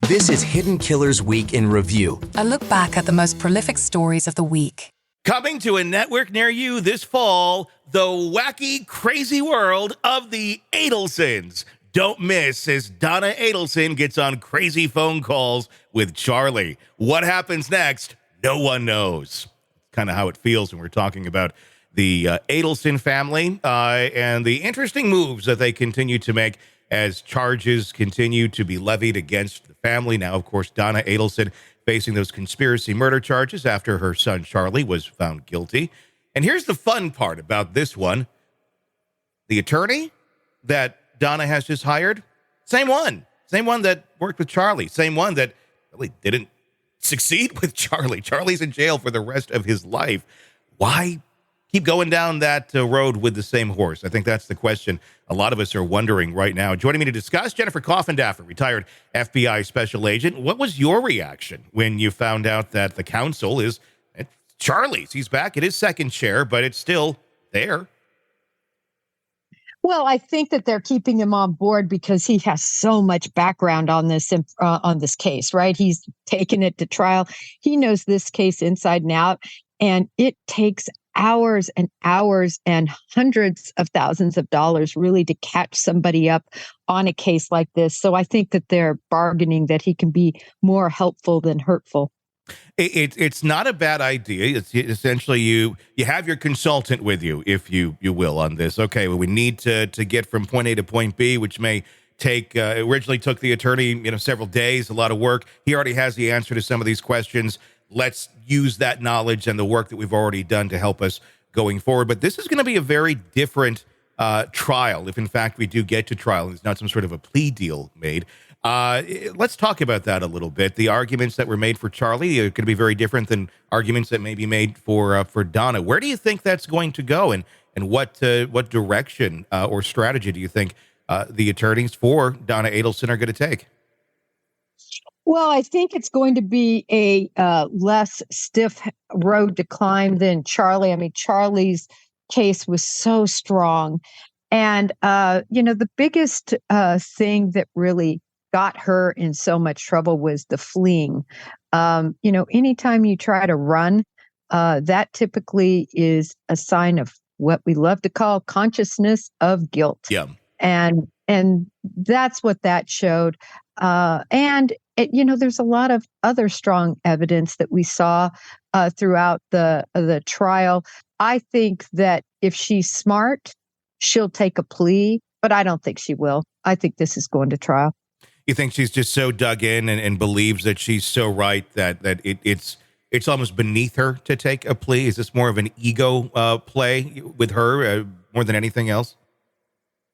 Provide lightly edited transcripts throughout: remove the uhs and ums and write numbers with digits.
This is Hidden Killers Week in Review. A look back at the most prolific stories of the week. Coming to a network near you this fall, the wacky, crazy world of the Adelsons. Don't miss as Donna Adelson gets on crazy phone calls with Charlie. What happens next? No one knows. Kind of how it feels when we're talking about the Adelson family and the interesting moves that they continue to make as charges continue to be levied against the family. Now, of course, Donna Adelson facing those conspiracy murder charges after her son Charlie was found guilty. And here's the fun part about this one. The attorney that Donna has just hired, same one that worked with Charlie, same one that really didn't succeed with Charlie. Charlie's in jail for the rest of his life. Why keep going down that road with the same horse? I think that's the question a lot of us are wondering right now. Joining me to discuss, Jennifer Coffindaffer, retired FBI special agent. What was your reaction when you found out that the counsel is Charlie's? He's back at his second chair, but it's still there. Well, I think that they're keeping him on board because he has so much background on this case, right? He's taken it to trial. He knows this case inside and out, and it takes hours and hours and hundreds of thousands of dollars really to catch somebody up on a case like this. So I think that they're bargaining that he can be more helpful than hurtful. It's not a bad idea. It's essentially you have your consultant with you, if you will, on this. Okay, well, we need to get from point A to point B, which may take originally took the attorney several days, a lot of work. He already has the answer to some of these questions. Let's use that knowledge and the work that we've already done to help us going forward. But this is going to be a very different trial, if in fact we do get to trial. It's not some sort of a plea deal made. Let's talk about that a little bit. The arguments that were made for Charlie are going to be very different than arguments that may be made for Donna. Where do you think that's going to go, and what direction or strategy do you think the attorneys for Donna Adelson are going to take? Well, I think it's going to be a less stiff road to climb than Charlie. I mean, Charlie's case was so strong. And, the biggest thing that really got her in so much trouble was the fleeing. Anytime you try to run, that typically is a sign of what we love to call consciousness of guilt. Yeah. And that's what that showed. There's a lot of other strong evidence that we saw throughout the trial. I think that if she's smart, she'll take a plea, but I don't think she will. I think this is going to trial. You think she's just so dug in and believes that she's so right that it's almost beneath her to take a plea? Is this more of an ego play with her more than anything else?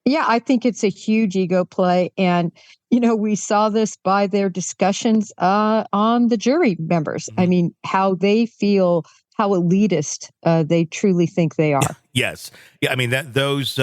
Yeah, I think it's a huge ego play. And, we saw this by their discussions on the jury members. Mm-hmm. I mean, how they feel, how elitist they truly think they are. Yes. Yeah, I mean, those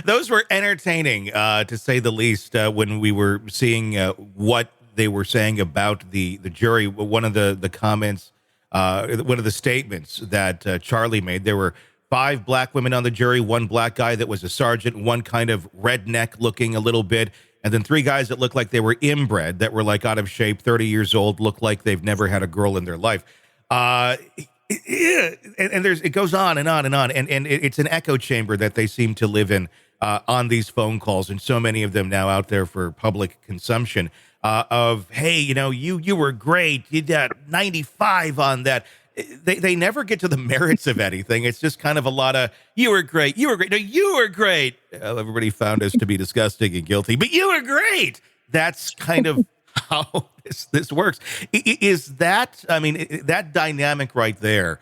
those were entertaining, to say the least, when we were seeing what they were saying about the jury. One of the comments, one of the statements that Charlie made, there were 5 black women on the jury, 1 black guy that was a sergeant, 1 kind of redneck looking a little bit, and then 3 guys that looked like they were inbred, that were like out of shape, 30 years old, looked like they've never had a girl in their life. And it goes on and on and on. And it's an echo chamber that they seem to live in on these phone calls, and so many of them now out there for public consumption of, hey, you were great. You got 95 on that. They never get to the merits of anything. It's just kind of a lot of, you were great. No, you were great. Everybody found us to be disgusting and guilty, but you were great. That's kind of how this works. Is that, that dynamic right there,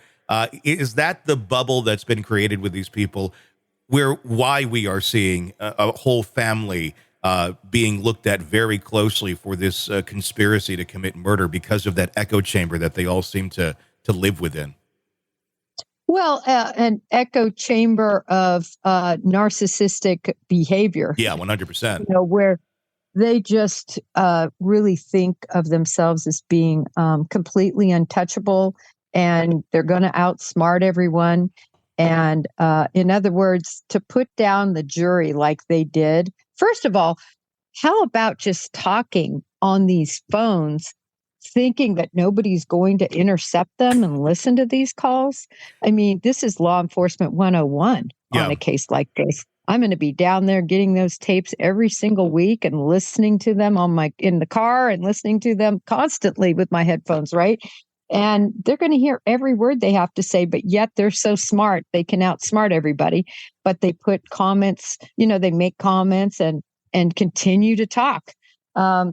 is that the bubble that's been created with these people, why we are seeing a whole family being looked at very closely for this conspiracy to commit murder, because of that echo chamber that they all seem to live within? Well, an echo chamber of narcissistic behavior. Yeah, 100%. Where they just really think of themselves as being completely untouchable, and they're going to outsmart everyone. And in other words, to put down the jury like they did, first of all, how about just talking on these phones, thinking that nobody's going to intercept them and listen to these calls? I mean, this is law enforcement 101 on Yeah. a case like this. I'm going to be down there getting those tapes every single week and listening to them in the car and listening to them constantly with my headphones, right? And they're going to hear every word they have to say, but yet they're so smart. They can outsmart everybody, but they put comments, they make comments and continue to talk.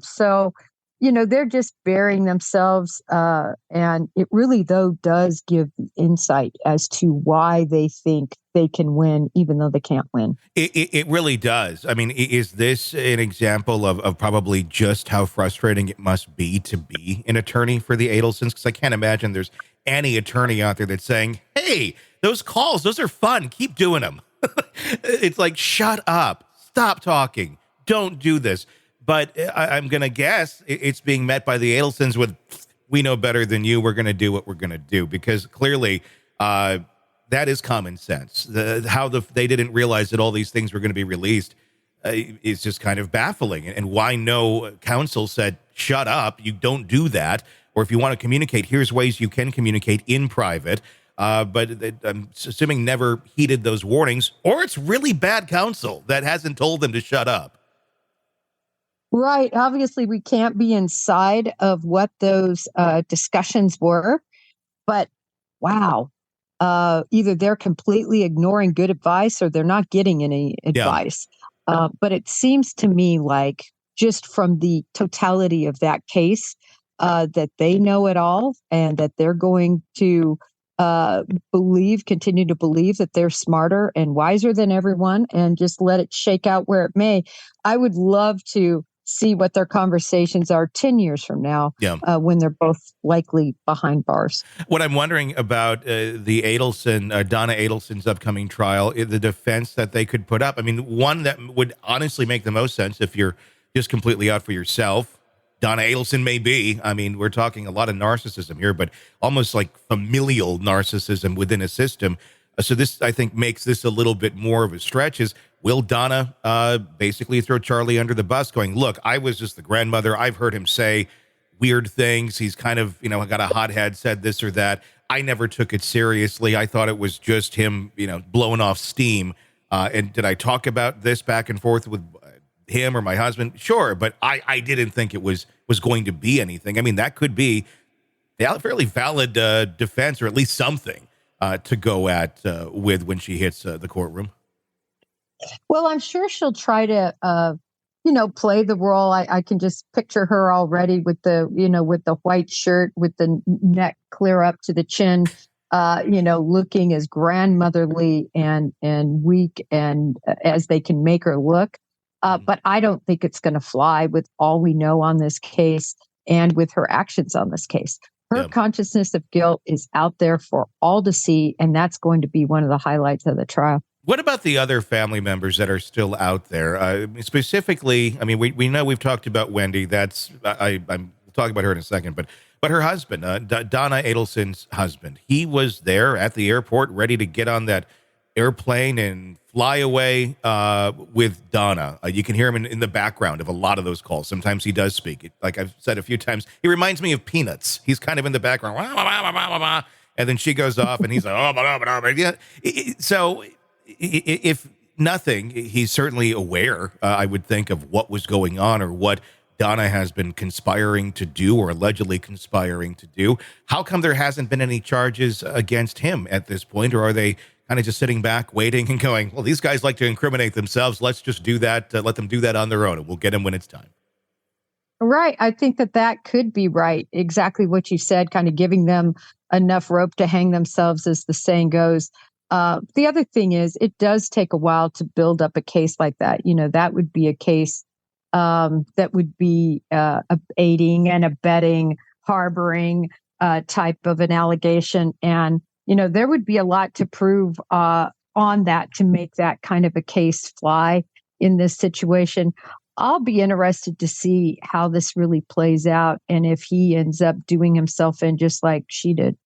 So, they're just burying themselves. And it really, though, does give insight as to why they think they can win, even though they can't win. It really does. I mean, is this an example of probably just how frustrating it must be to be an attorney for the Adelsons? Because I can't imagine there's any attorney out there that's saying, hey, those calls, those are fun. Keep doing them. It's like, shut up. Stop talking. Don't do this. But I'm going to guess it's being met by the Adelsons with, we know better than you. We're going to do what we're going to do. Because clearly, that is common sense. They didn't realize that all these things were going to be released is just kind of baffling. And why no counsel said, shut up, you don't do that. Or if you want to communicate, here's ways you can communicate in private. But I'm assuming never heeded those warnings. Or it's really bad counsel that hasn't told them to shut up. Right. Obviously, we can't be inside of what those discussions were. But wow. Either they're completely ignoring good advice or they're not getting any advice. But it seems to me like just from the totality of that case, that they know it all and that they're going to continue to believe that they're smarter and wiser than everyone and just let it shake out where it may. I would love to see what their conversations are 10 years from now when they're both likely behind bars. What I'm wondering about the Donna Adelson's upcoming trial, the defense that they could put up. I mean, one that would honestly make the most sense if you're just completely out for yourself. Donna Adelson may be. I mean, we're talking a lot of narcissism here, but almost like familial narcissism within a system. So this, I think, makes this a little bit more of a stretch. Will Donna basically throw Charlie under the bus going, look, I was just the grandmother. I've heard him say weird things. He's kind of, got a hot head, said this or that. I never took it seriously. I thought it was just him, blowing off steam. And did I talk about this back and forth with him or my husband? Sure, but I didn't think it was going to be anything. I mean, that could be a fairly valid defense, or at least something to go at with when she hits the courtroom. Well, I'm sure she'll try to, play the role. I can just picture her already with the white shirt, with the neck clear up to the chin, looking as grandmotherly and weak and as they can make her look. But I don't think it's going to fly with all we know on this case and with her actions on this case. Her consciousness of guilt is out there for all to see, and that's going to be one of the highlights of the trial. What about the other family members that are still out there? Specifically, I mean, we know we've talked about Wendy. That's I'm talking about her in a second, but her husband, Donna Adelson's husband, he was there at the airport, ready to get on that airplane and fly away with Donna. You can hear him in the background of a lot of those calls. Sometimes he does speak. Like I've said a few times, he reminds me of Peanuts. He's kind of in the background, and then she goes off, and he's like, So if nothing, he's certainly aware, I would think, of what was going on or what Donna has been conspiring to do or allegedly conspiring to do. How come there hasn't been any charges against him at this point? Or are they kind of just sitting back, waiting and going, well, these guys like to incriminate themselves. Let's just do that. Let them do that on their own, and we'll get them when it's time. Right. I think that could be right. Exactly what you said, kind of giving them enough rope to hang themselves, as the saying goes. The other thing is, it does take a while to build up a case like that. That would be a case that would be aiding and abetting, harboring type of an allegation. And, there would be a lot to prove on that to make that kind of a case fly in this situation. I'll be interested to see how this really plays out and if he ends up doing himself in just like she did.